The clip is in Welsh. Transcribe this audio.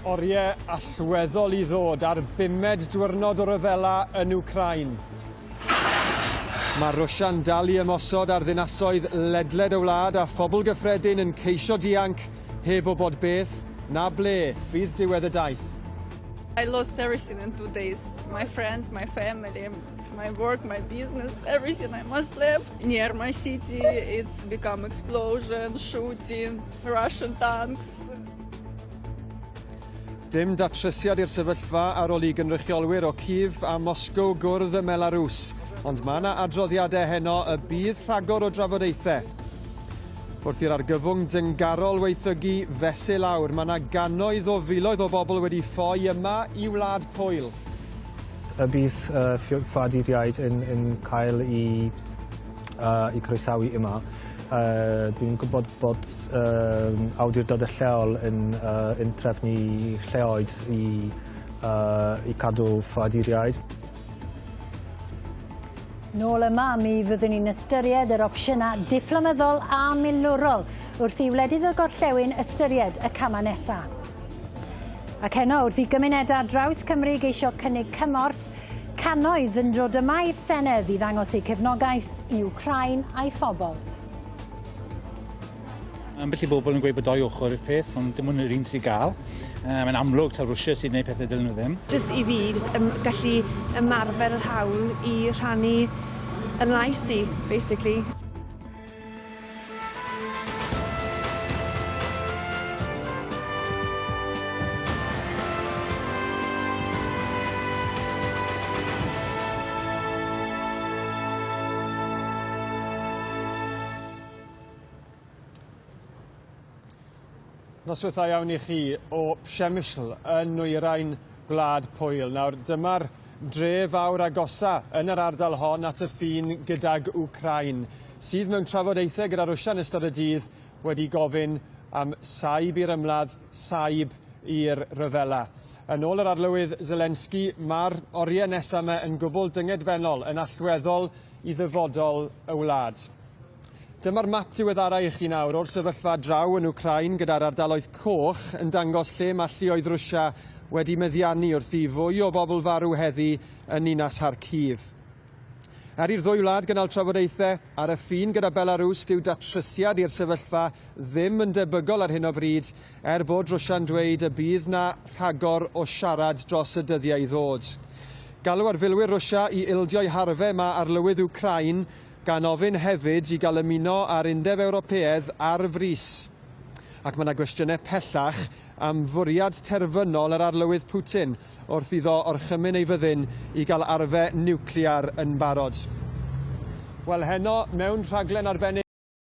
Oriau allweddol I ddod ar 5 diwrnod o ryfela yn Wcráin. Mae Rwsia'n dal I ymosod ar ddinasoedd ledled y wlad a phobl gyffredin yn ceisio dianc heb o bod beth na ble fydd diwedd y daith. I lost everything in 2 days. My friends, my family, my work, my business, everything I must leave. Near my city, it's become explosion, shooting, Russian tanks. Dim datrysiad i'r sefyllfa ar ôl I gynrychiolwyr o Kiev a Moscow gwrdd y Belarus, ond mae yna adroddiadau heno y bydd rhagor o drafodaethau. Wrth i'r argyfwng dyngarol weithygu fesul awr, mae yna gannoedd o filoedd o bobl wedi ffoi yma I wlad Pwyl. Y bydd ffaduriaid yn cael I croesawu yma. Dwi'n gwybod bod awdurdodau lleol yn trefnu lleoedd I cadw ffaduriaid. Nôl yma, mi fyddwn ni'n ystyried yr opsiynau diplomyddol a milwrol wrth I wledydd y gorllewin ystyried y camau nesaf. Ac heno, wrth I gymunedau draws Cymru geisio cynnig cymorth, cannoedd yn dod yma i'r Senedd I ddangos eu cefnogaeth I Wcráin a'i phobl. Ambell I bobl yn gweud bod 2 ochr i'r peth, ond dim ond yr un sy'n gael. Mae'n amlwg taw Rwsia sy'n gwneud pethau dylwn nhw ddim. Just I fi, gallu ymarfer yr hawl I rhannu yn lais I, basically. Noswaithau iawn I chi o Przemysl yn Nwyrain, Gwlad Pwyl. Nawr, dyma'r dre fawr agosa yn yr ardal hon at y ffin gydag Wcráin, sydd mewn trafodaethau gyda Rwsia yn ystod y dydd wedi gofyn am saib i'r ymladd, saib i'r ryfela. Yn ôl yr arlywydd Zelensky, mae'r oriau nesaf yma yn gwbl dyngedfennol yn allweddol I ddyfodol y wlad. Dyma'r map diweddarau I chi nawr o'r sefyllfa draw yn Wcráin gyda'r ardaloedd coch yn dangos lle mae lluoedd Rwsia wedi meddiannu wrth I fwy o bobl farw heddi yn Ninas Kharkiv. I'r ddwy wlad gynnal trafodaethau ar y ffin gyda Belarus dyw datrysiad i'r sefyllfa ddim yn debygol ar hyn o bryd bod Rwsia'n dweud y bydd na rhagor o siarad dros y dyddiau I ddod. Galw ar filwyr Rwsia I ildio'i harfau yma ar lywydd Wcráin gan ofyn hefyd I gael ymuno ar Undeb Ewropeaidd ar frys. Ac mae yna gwestiynau pellach am fwriad terfynol yr arlywydd Putin wrth iddo orchymyn ei fyddin I gael arfau niwclear yn barod. Wel heno, mewn rhaglen arbennig